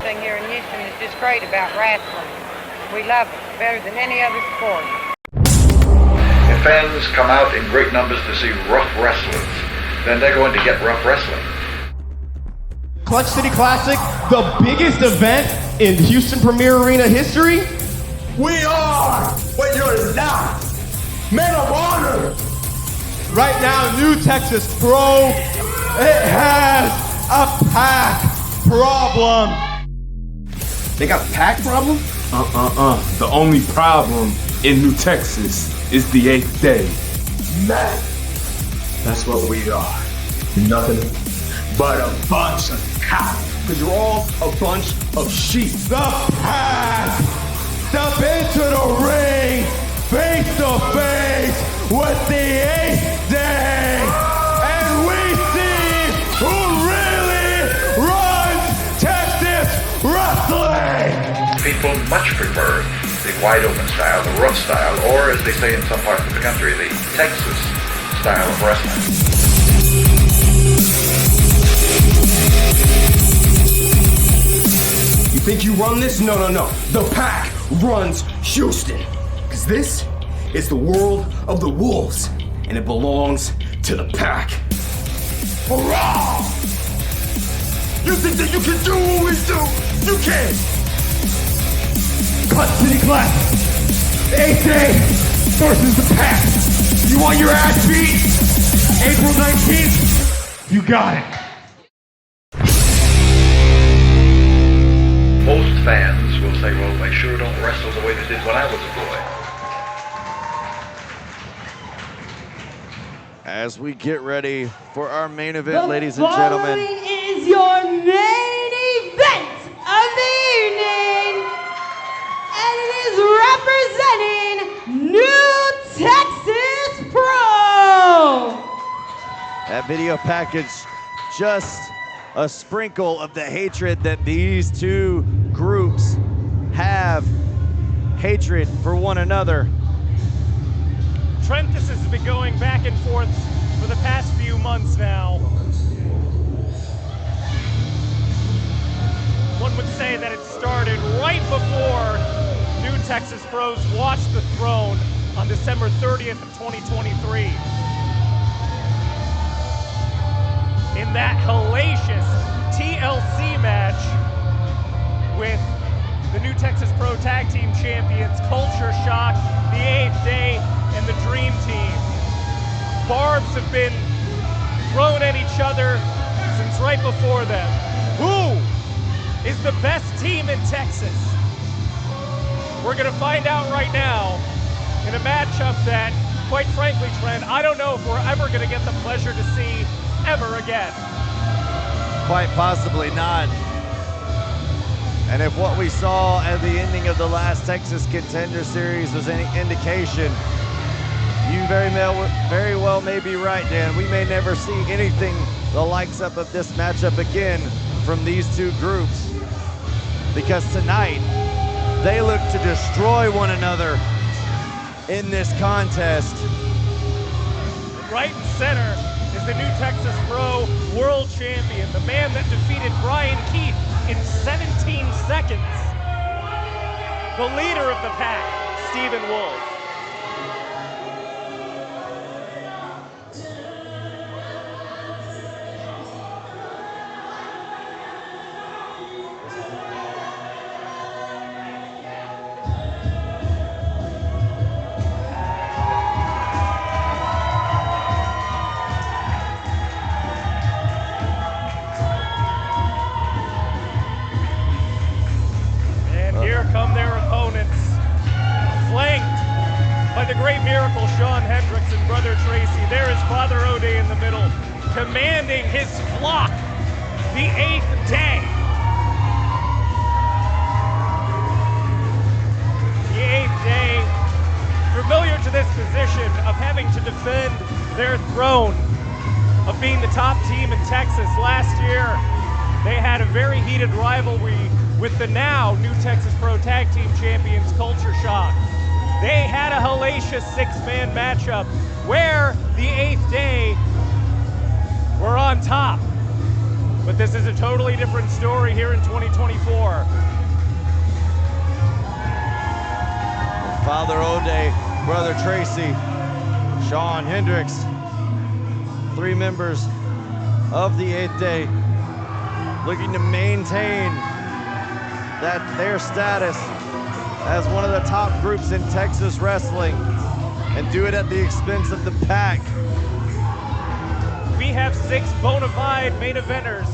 everything here in Houston is just great about wrestling. We love it better than any other sport. If fans come out in great numbers to see rough wrestlers, then they're going to get rough wrestling. Clutch City Classic, the biggest event in Houston Premier Arena history? We are, but you're not. Men of honor. Right now, New Texas Pro, it has a pack problem. They got a pack problem? The only problem in New Texas is the 8th day. Man, that's what we are. Nothing but a bunch of cows. Because you're all a bunch of sheep. The pack, step into the ring, face to face with the 8th day. And we see who really runs Texas wrestling. People much prefer the wide open style, the rough style, or as they say in some parts of the country, the Texas style of wrestling. You think you run this? No. The pack runs Houston. Because this is the world of the wolves, and it belongs to the pack. Hurrah! You think that you can do what we do? You can! Clutch City Classic, 8th day versus the pack. You want your ass beat? April 19th, you got it. Most fans will say, well, they sure don't wrestle the way they did when I was a boy. As we get ready for our main event, ladies and gentlemen. The following is your main event of the evening, and it is representing New Texas Pro. That video package, just a sprinkle of the hatred that these two groups have. Hatred for one another. Trent, this has been going back and forth for the past few months now. One would say that it started right before New Texas Pros watched the throne on December 30th of 2023. In that hellacious TLC match with the New Texas Pro Tag Team Champions, Culture Shock, the 8th Day, and the Dream Team. Barbs have been thrown at each other since right before them. Who is the best team in Texas? We're gonna find out right now in a matchup that, quite frankly, Trent, I don't know if we're ever gonna get the pleasure to see ever again. Quite possibly not. And if what we saw at the ending of the last Texas Contender Series was any indication, you very well may be right, Dan. We may never see anything the likes of this matchup again from these two groups. Because tonight, they look to destroy one another in this contest. Right in center is the New Texas Pro World Champion, the man that defeated Brian Keith in 17 seconds. The leader of the pack, Stephen Wolf. Come their opponents, flanked by the great Miracle Sean Hendricks and Brother Tracy. There is Father O'Day in the middle, commanding his flock, the 8th Day. The 8th Day, familiar to this position of having to defend their throne, of being the top team in Texas. Last year, they had a very heated rivalry with the now New Texas Pro Tag Team Champions, Culture Shock. They had a hellacious 6-man matchup where the 8th Day were on top. But this is a totally different story here in 2024. Father O'Day, Brother Tracy, Shawn Hendricks, 3 members of the 8th Day, looking to maintain their status as one of the top groups in Texas wrestling and do it at the expense of the Pack. We have 6 bona fide main eventers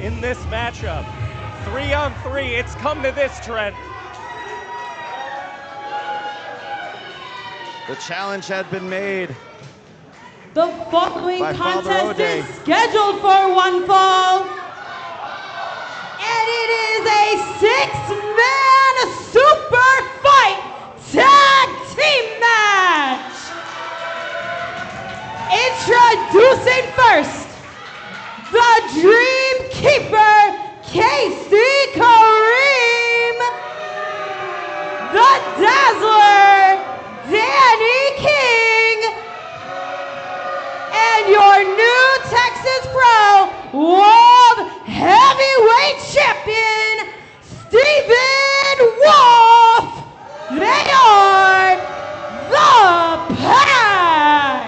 in this matchup. 3-on-3, it's come to this, Trent. The challenge had been made. The following By Father contest O'Day. is scheduled for one fall. And it is a 6-man super fight tag team match. Introducing first, the Dream Keeper, Casey Kareem. The Dazzler, Danny King. And your new Texas Pro World Heavyweight Champion, Stephen Wolf. They are the Pack.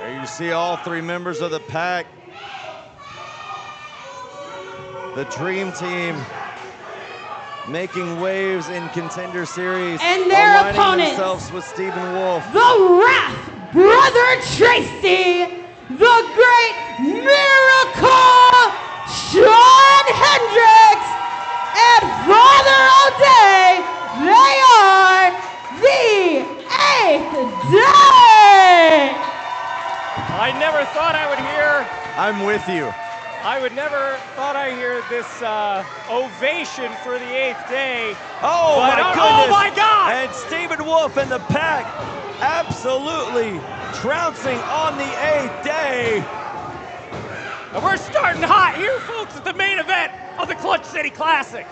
There you see all 3 members of the Pack. The Dream Team making waves in Contender Series. And their aligning opponents, themselves with Stephen Wolf. the Wrath Brother Tracy, the Great Miracle, Shawn Hendricks, and Father O'Day. They are the 8th Day. I never thought I would hear, I'm with you. never thought I'd hear this ovation for the 8th Day. Oh But my oh goodness. my God! And Stephen Wolf and the Pack absolutely trouncing on the 8th Day. And we're starting hot here, folks, at the main event of the Clutch City Classic.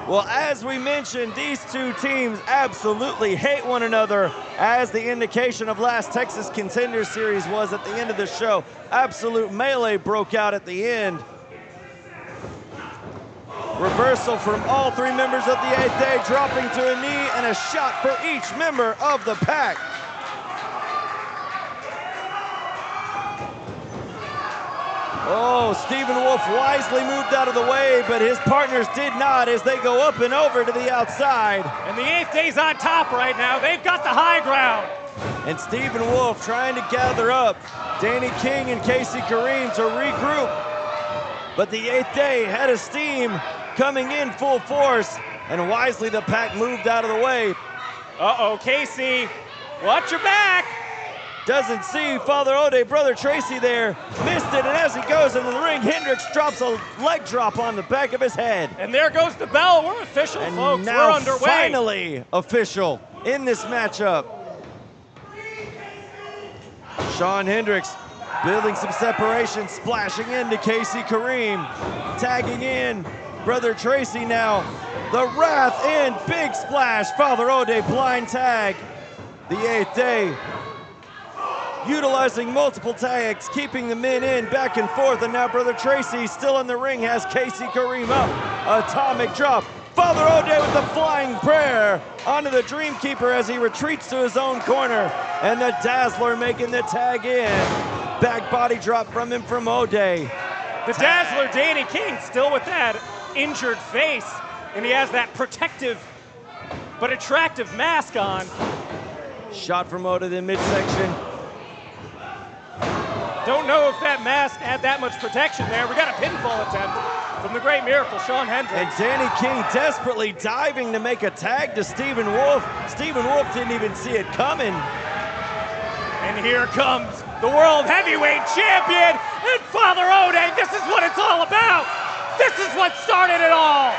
Well, as we mentioned, these 2 teams absolutely hate one another, as the indication of last Texas Contender Series was at the end of the show. Absolute melee broke out at the end. Reversal from all 3 members of the 8th Day, dropping to a knee, and a shot for each member of the Pack. Oh, Stephen Wolf wisely moved out of the way, but his partners did not, as they go up and over to the outside. And the 8th Day's on top right now. They've got the high ground. And Stephen Wolf trying to gather up Danny King and Casey Kareem to regroup. But the 8th Day had a steam coming in full force, and wisely the Pack moved out of the way. Uh-oh, Casey, watch your back. Doesn't see Father O'Day, Brother Tracy there. Missed it, and as he goes into the ring, Hendricks drops a leg drop on the back of his head. And there goes the bell. We're official, And folks. now We're underway. finally official in this matchup. Shawn Hendricks building some separation, splashing into Casey Kareem. Tagging in Brother Tracy now. The Wrath in, big splash. Father O'Day blind tag. The 8th Day utilizing multiple tags, keeping the men in back and forth, and now Brother Tracy still in the ring has Casey Kareem up. Atomic drop. Father O'Day with the flying prayer onto the Dreamkeeper as he retreats to his own corner, and the Dazzler making the tag in. Back body drop from him from O'Day. The Dazzler, Danny King, still with that injured face, and he has that protective but attractive mask on. Shot from O'Day in midsection. Don't know if that mask had that much protection there. We got a pinfall attempt from the Great Miracle, Shawn And Hendricks. Danny King desperately diving to make a tag to Stephen Wolf. Stephen Wolf didn't even see it coming. And here comes the World Heavyweight Champion and Father O'Day. This is what it's all about. This is what started it all.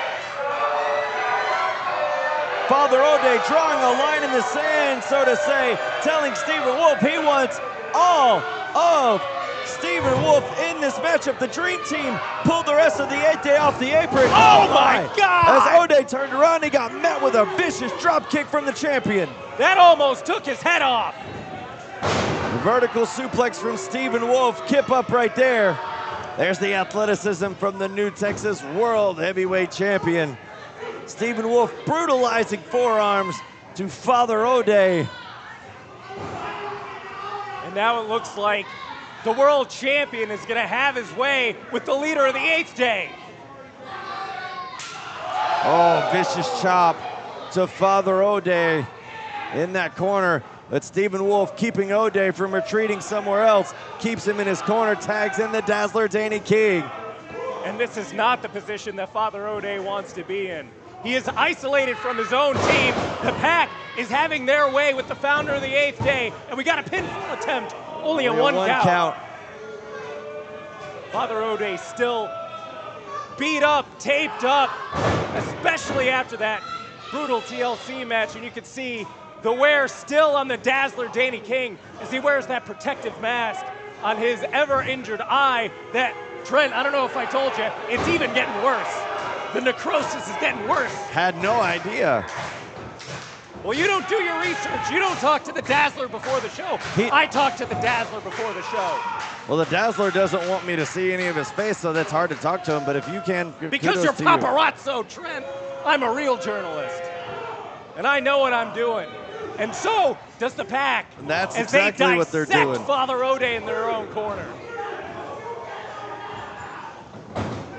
Father O'Day drawing a line in the sand, so to say, telling Stephen Wolf he wants all of Stephen Wolf in this matchup. The Dream Team pulled the rest of the 8th Day off the apron. Oh my God! As O'Day turned around, he got met with a vicious drop kick from the champion. That almost took his head off. Vertical suplex from Stephen Wolf, kip up right there. There's the athleticism from the new Texas World Heavyweight Champion. Stephen Wolf brutalizing forearms to Father O'Day. And now it looks like the world champion is going to have his way with the leader of the 8th day. Oh, vicious chop to Father O'Day in that corner. But Stephen Wolf keeping O'Day from retreating somewhere else, keeps him in his corner, tags in the Dazzler Danny King. And this is not the position that Father O'Day wants to be in. He is isolated from his own team. The Pack is having their way with the founder of the 8th day, and we got a pinfall attempt, only a one count. Father O'Day still beat up, taped up, especially after that brutal TLC match, and you can see the wear still on the Dazzler Danny King as he wears that protective mask on his ever-injured eye that, Trent, I don't know if I told you, it's even getting worse. The necrosis is getting worse. Had no idea. Well, you don't do your research. You don't talk to the Dazzler before the show. I talk to the Dazzler before the show. Well, the Dazzler doesn't want me to see any of his face, so that's hard to talk to him, but if you can, because you're paparazzo, Trent. I'm a real journalist, and I know what I'm doing. And so does the Pack. And that's as exactly they what they're doing. dissect Father O'Day in their own corner.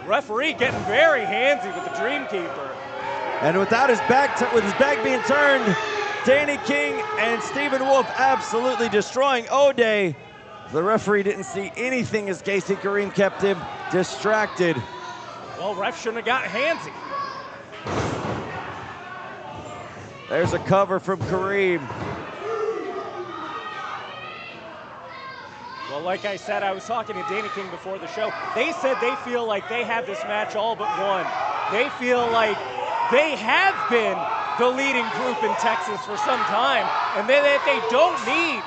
Referee getting very handsy with the Dreamkeeper. And without his back, with his back being turned, Danny King and Stephen Wolf absolutely destroying O'Day. The referee didn't see anything as Casey Kareem kept him distracted. Well, ref shouldn't have got handsy. There's a cover from Kareem. Well, like I said, I was talking to Danny King before the show. They said they feel like they have this match all but won. They feel like they have been the leading group in Texas for some time, and that they don't need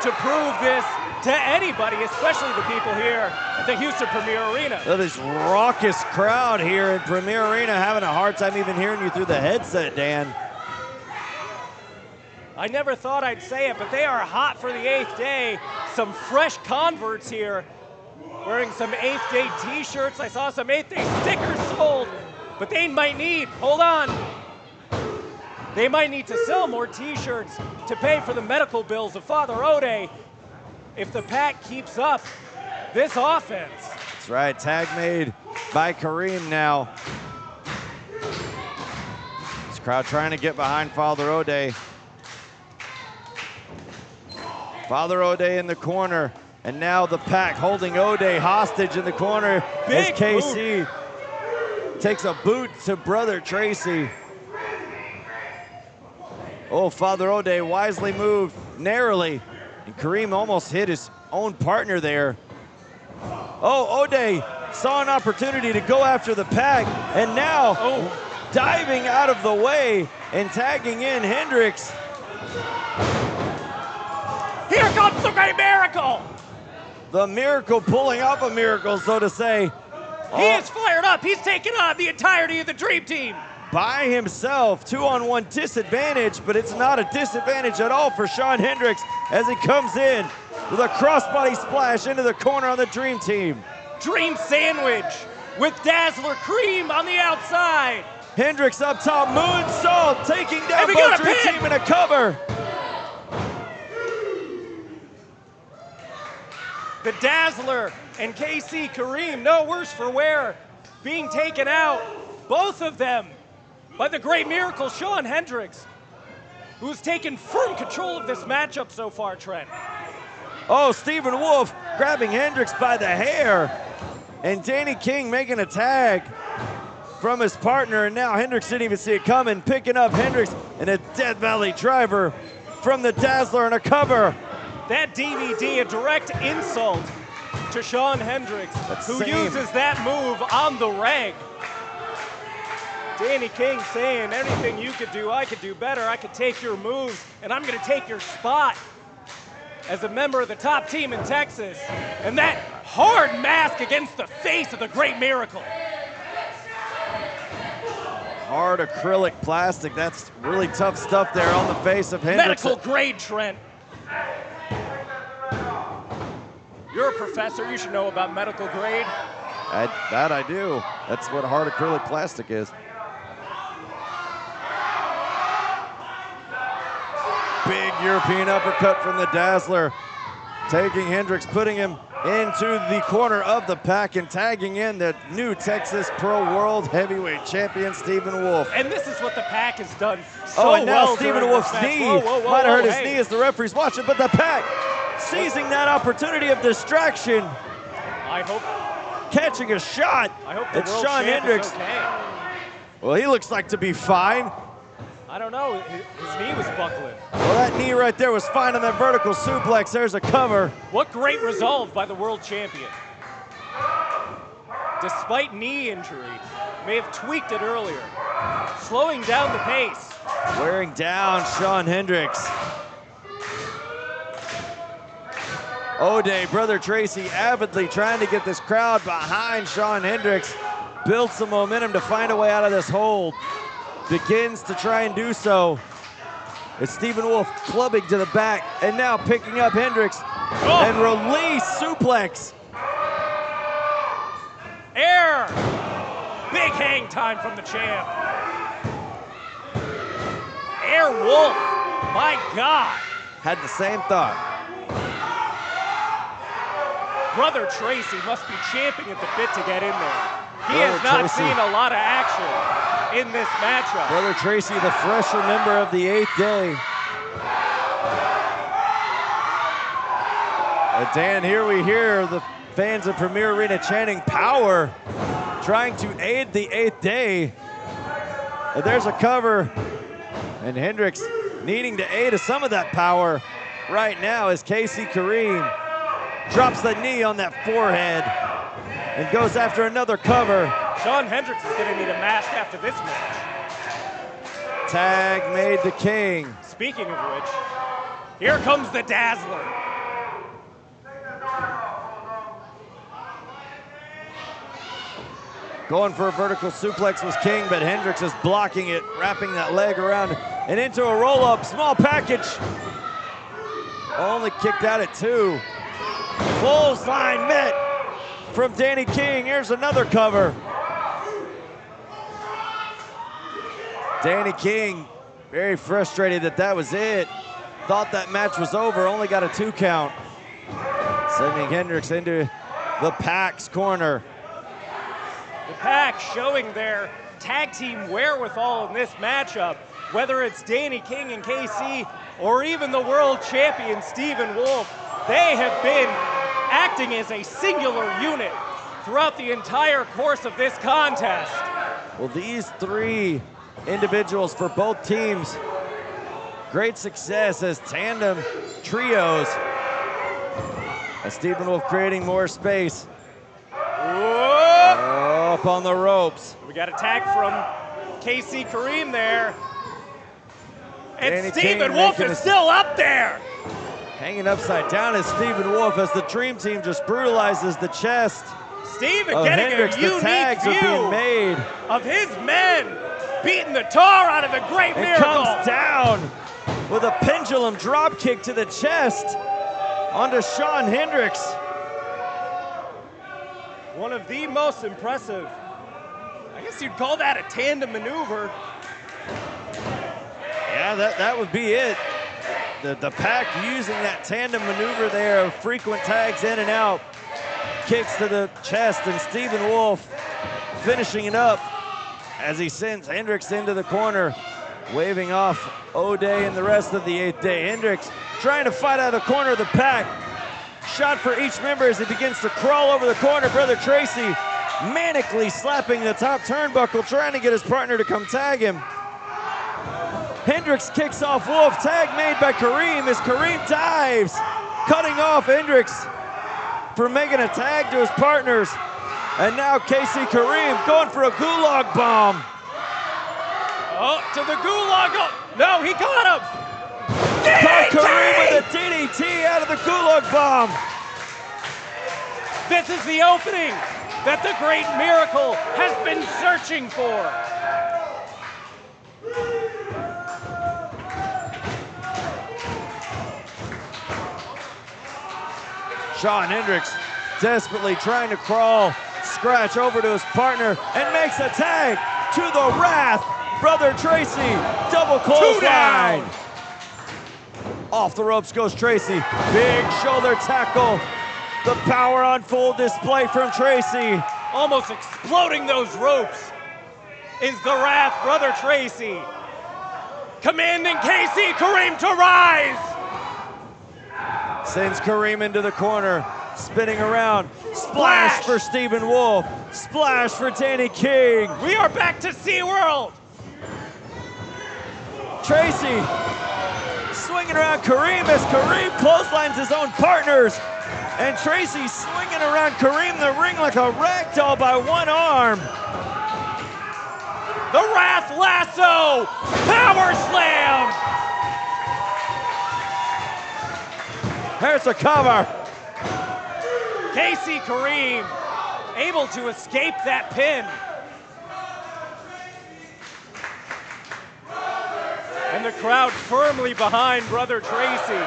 to prove this to anybody, especially the people here at the Houston Premier Arena. Look at this raucous crowd here in Premier Arena, having a hard time even hearing you through the headset, Dan. I never thought I'd say it, but they are hot for the 8th day. Some fresh converts here wearing some 8th day t-shirts. I saw some 8th day stickers sold, but they might need, hold on, they might need to sell more t-shirts to pay for the medical bills of Father O'Day if the Pack keeps up this offense. That's right, tag made by Kareem now. This crowd trying to get behind Father O'Day. Father O'Day in the corner, and now the Pack holding O'Day hostage in the corner as KC takes a boot to brother Tracy. Oh, Father O'Day wisely moved narrowly, and Kareem almost hit his own partner there. Oh, O'Day saw an opportunity to go after the Pack, and now diving out of the way and tagging in Hendricks. Here comes the Great Miracle! The Miracle pulling off a miracle, so to say. He is fired up. He's taking on the entirety of the Dream Team. By himself, 2-on-1 disadvantage, but it's not a disadvantage at all for Shawn Hendricks as he comes in with a crossbody splash into the corner on the Dream Team. Dream Sandwich with Dazzler Cream on the outside. Hendricks up top, moonsault, taking down both Dream Team in a cover. The Dazzler and KC Kareem, no worse for wear, being taken out, both of them, by the Great Miracle, Shawn Hendricks, who's taken firm control of this matchup so far, Trent. Oh, Stephen Wolf grabbing Hendricks by the hair, and Danny King making a tag from his partner, and now Hendricks didn't even see it coming, picking up Hendricks and a Death Valley driver from the Dazzler and a cover. That DVD, a direct insult to Shawn Hendricks, who uses that move on the reg. Danny King saying, anything you could do, I could do better. I could take your moves, and I'm going to take your spot as a member of the top team in Texas. And that hard mask against the face of the Great Miracle. Hard acrylic plastic. That's really tough stuff there on the face of Hendricks. Medical grade, Trent. You're a professor, you should know about medical grade. That I do. That's what hard acrylic plastic is. big European uppercut from the Dazzler, taking Hendricks, putting him into the corner of the pack and tagging in the new Texas Pro World Heavyweight Champion, Stephen Wolf. And this is what the pack has done so and now well Stephen during Wolf's this match. knee Whoa, might have hurt his hey. knee as the referee's watching, but the pack seizing that opportunity of distraction, I hope catching a shot the at world Shawn champ Hendricks. is okay. Well, he looks like to be fine. I don't know, his knee was buckling. Well, that knee right there was fine on that vertical suplex. There's a cover. What great resolve by the world champion. Despite knee injury, may have tweaked it earlier, slowing down the pace. Wearing down Shawn Hendricks. O'Day, Brother Tracy, avidly trying to get this crowd behind Shawn Hendricks, build some momentum to find a way out of this hold. Begins to try and do so. It's Stephen Wolf clubbing to the back and now picking up Hendricks and release suplex. Air! Big hang time from the champ. Air Wolf, my God. Had the same thought. Brother Tracy must be champing at the bit to get in there. He Brother has not Tracy. seen a lot of action in this matchup. Brother Tracy, the fresher member of the 8th day. And Dan, here we hear the fans of Premier Arena chanting power, trying to aid the 8th day. And there's a cover, and Hendricks needing to aid some of that power right now as Casey Kareem drops the knee on that forehead and goes after another cover. Shawn Hendricks is going to need a mask after this match. Tag made the king. Speaking of which, here comes the Dazzler. Going for a vertical suplex was King, but Hendricks is blocking it, wrapping that leg around and into a roll-up. Small package. Only kicked out at 2. Clothesline met from Danny King. Here's another cover. Danny King very frustrated that was it. Thought that match was over, only got a 2 count. Sending Hendricks into the Pack's corner. The Pack showing their tag team wherewithal in this matchup, whether it's Danny King and KC or even the world champion Stephen Wolf. They have been acting as a singular unit throughout the entire course of this contest. Well, these 3 individuals for both teams, great success as tandem trios. As Stephen Wolf creating more space. Up on the ropes. We got a tag from KC Kareem there. And Danny Stephen King Wolf making is still up there. Hanging upside down is Stephen Wolf as the Dream Team just brutalizes the chest. Stephen of getting Hendricks. a The unique tags view are being made. of his men beating the tar out of the Great It Miracle. comes down with a pendulum drop kick to the chest onto Shawn Hendricks. One of the most impressive, I guess you'd call that a tandem maneuver. Yeah, that would be it. The Pack using that tandem maneuver there of frequent tags in and out. Kicks to the chest, and Stephen Wolf finishing it up as he sends Hendricks into the corner, waving off O'Day and the rest of the 8th day. Hendricks trying to fight out of the corner of the Pack. Shot for each member as he begins to crawl over the corner. Brother Tracy manically slapping the top turnbuckle, trying to get his partner to come tag him. Hendricks kicks off Wolf. Tag made by Kareem as Kareem dives, cutting off Hendricks for making a tag to his partners. And now Casey Kareem going for a gulag bomb. Oh, to the gulag. Oh, no, he caught him. Caught Kareem with a DDT out of the gulag bomb. This is the opening that the Great Miracle has been searching for. Shawn Hendricks desperately trying to crawl, scratch over to his partner, and makes a tag to the Wrath. Brother Tracy, double clothesline. Off the ropes goes Tracy. Big shoulder tackle. The power on full display from Tracy. Almost exploding those ropes is the Wrath brother Tracy. Commanding Casey Kareem to rise. Sends Kareem into the corner. Spinning around. Splash for Stephen Wolf. Splash for Danny King. We are back to SeaWorld. Tracy swinging around Kareem as Kareem clotheslines his own partners. And Tracy swinging around Kareem the ring like a rag doll by one arm. The Wrath Lasso. Power Slam. There's a cover. Casey Kareem able to escape that pin. And the crowd firmly behind brother Tracy.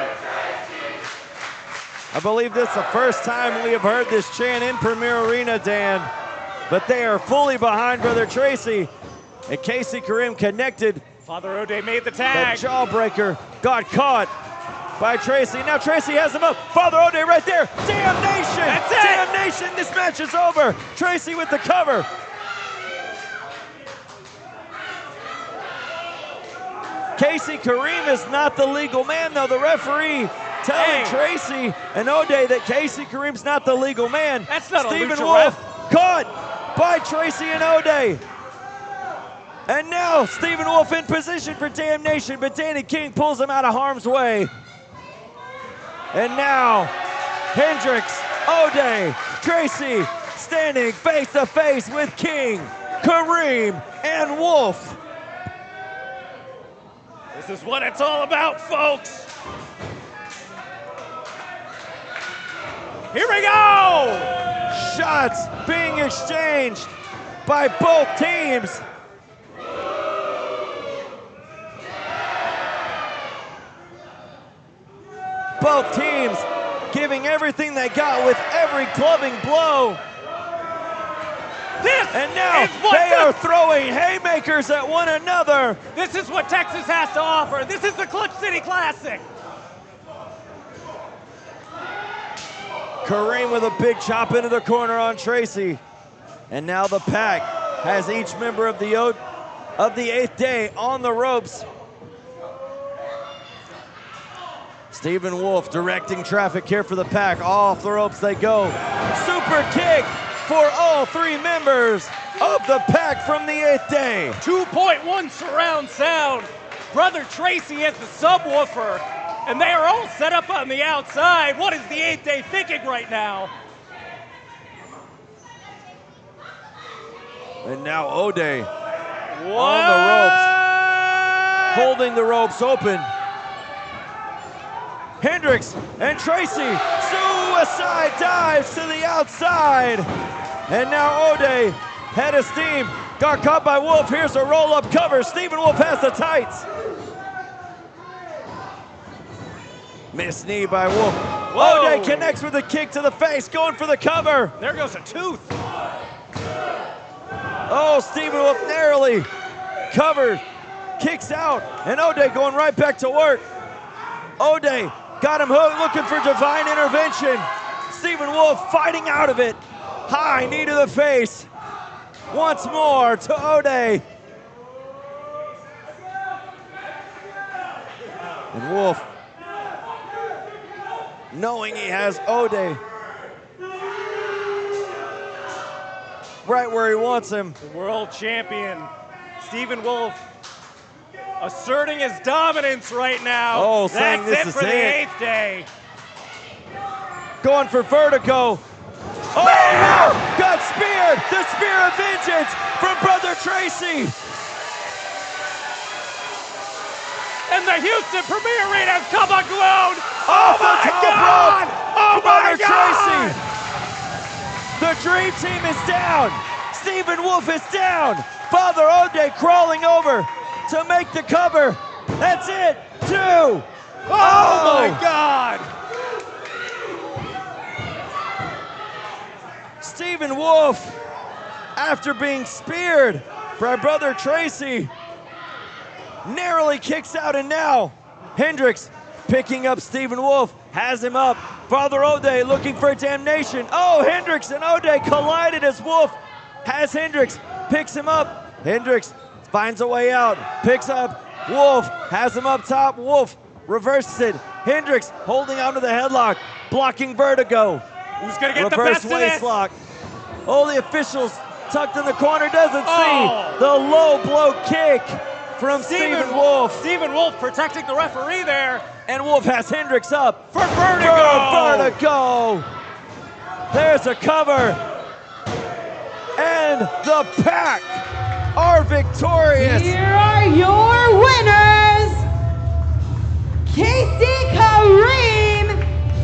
I believe this is the first time we have heard this chant in Premier Arena, Dan. But they are fully behind brother Tracy. And Casey Kareem connected. Father O'Day made the The tag. jawbreaker got caught by Tracy. Now Tracy has him up. Father O'Day right there. Damnation! That's it! Damnation! This match is over. Tracy with the cover. Casey Kareem is not the legal man, though. The referee telling Tracy and O'Day that Casey Kareem's not the legal man. That's not Stephen a lucha Wolf ref. caught by Tracy and O'Day. And now Stephen Wolf in position for damnation, but Danny King pulls him out of harm's way. And now Hendricks, O'Day, Tracy standing face to face with King, Kareem, and Wolf. This is what it's all about, folks. Here we go! Shots being exchanged by both teams. Both teams giving everything they got with every clubbing blow. This And now is what they are throwing haymakers at one another. This is what Texas has to offer. This is the Clutch City Classic. Kareem with a big chop into the corner on Tracy. And now the Pack has each member of the 8th day on the ropes. Stephen Wolf directing traffic here for the Pack. Off the ropes they go. Super kick for all 3 members of the Pack from the 8th day. 2.1 surround sound. Brother Tracy has the subwoofer, and they are all set up on the outside. What is the 8th day thinking right now? And now O'Day What? on the ropes, holding the ropes open. Hendricks and Tracy, suicide dives to the outside. And now O'Day, head of steam, got caught by Wolf. Here's a roll-up cover. Stephen Wolf has the tights. Missed knee by Wolf. Whoa. O'Day connects with a kick to the face, going for the cover. There goes a tooth. Oh, Stephen Wolf narrowly covered, kicks out, and O'Day going right back to work. O'Day got him hooked, looking for divine intervention. Stephen Wolf fighting out of it. High knee to the face. Once more to O'Day. And Wolf, knowing he has O'Day right where he wants him. The world champion, Stephen Wolf, asserting his dominance right now. Oh, saying That's this it is for the it. 8th day. Going for vertigo. Oh, no! Got speared! The spear of vengeance from Brother Tracy! And the Houston Premier Arena has come unglued. Off the my top God! rope! Oh my Brother God! Tracy! The Dream Team is down! Stephen Wolf is down! Father O'Day crawling over to make the cover. That's it! 2! Oh my God! Stephen Wolf, after being speared by Brother Tracy, narrowly kicks out, and now Hendricks picking up Stephen Wolf, has him up. Father O'Day looking for damnation. Oh, Hendricks and O'Day collided as Wolf has Hendricks, picks him up. Hendricks finds a way out, picks up Wolf, has him up top. Wolf reverses it. Hendricks holding onto the headlock, blocking Vertigo. Who's gonna get Reverse the best of this? waist lock. Oh, the officials tucked in the corner doesn't see the low blow kick from Stephen Wolf. Stephen Wolf protecting the referee there. And Wolf has Hendricks up For Vertigo. Vertigo. There's a cover. And the Pack are victorious. Here are your winners, Casey Kareem,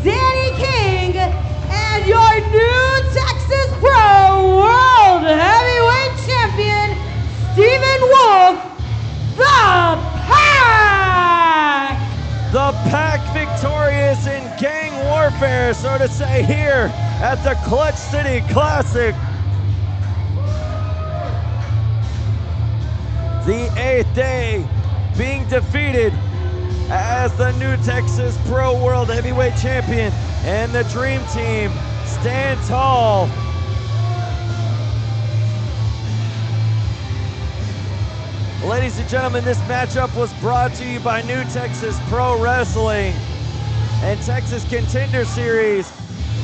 Danny King, and your new Texas Pro World Heavyweight Champion, Stephen Wolf, the Pack! The Pack victorious in gang warfare, so to say, here at the Clutch City Classic. The 8th day being defeated as the new Texas Pro World Heavyweight Champion, and the Dream Team stand tall. Ladies and gentlemen, this matchup was brought to you by New Texas Pro Wrestling and Texas Contender Series.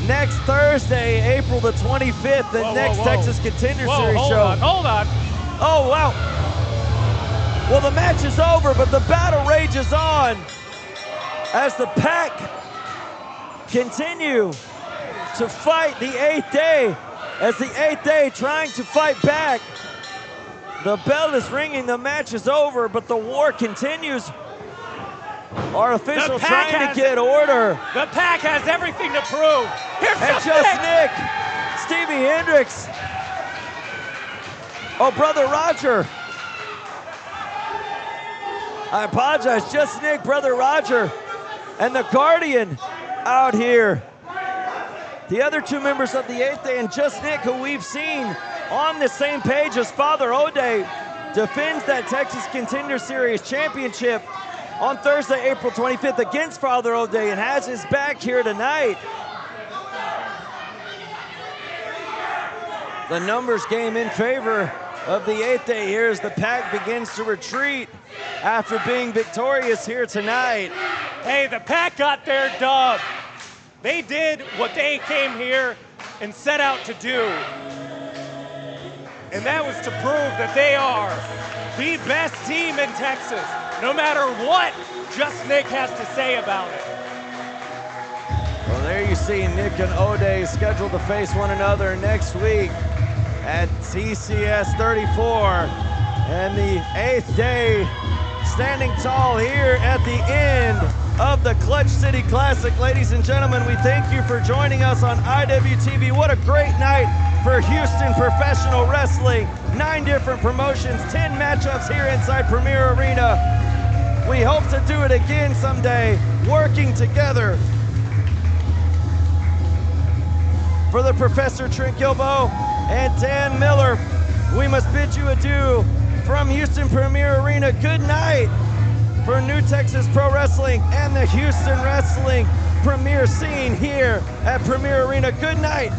Next Thursday, April the 25th, the next Texas Contender Series show. Hold on. Oh, wow. Well, the match is over, but the battle rages on as the Pack continue to fight the 8th day, as the 8th day trying to fight back. The bell is ringing, the match is over, but the war continues. Our official trying to get order. The Pack has everything to prove. Here's And just Nick, Stevie Hendricks. Oh, Brother Roger. I apologize, just Nick, Brother Roger, and the Guardian out here. The other two members of the 8th day, and just Nick, who we've seen on the same page as Father O'Day, defends that Texas Contender Series championship on Thursday, April 25th against Father O'Day, and has his back here tonight. The numbers game in favor of the 8th day here as the Pack begins to retreat after being victorious here tonight. Hey, the Pack got their dub. They did what they came here and set out to do. And that was to prove that they are the best team in Texas, no matter what Just Nick has to say about it. Well, there you see Nick and O'Day scheduled to face one another next week at TCS 34. And the 8th day standing tall here at the end of the Clutch City Classic. Ladies and gentlemen, we thank you for joining us on IWTV. What a great night for Houston professional wrestling. 9 different promotions, 10 matchups here inside Premier Arena. We hope to do it again someday, working together. For the Professor Trent Gilbo and Dan Miller, we must bid you adieu from Houston Premier Arena. Good night for New Texas Pro Wrestling and the Houston Wrestling Premier scene here at Premier Arena. Good night.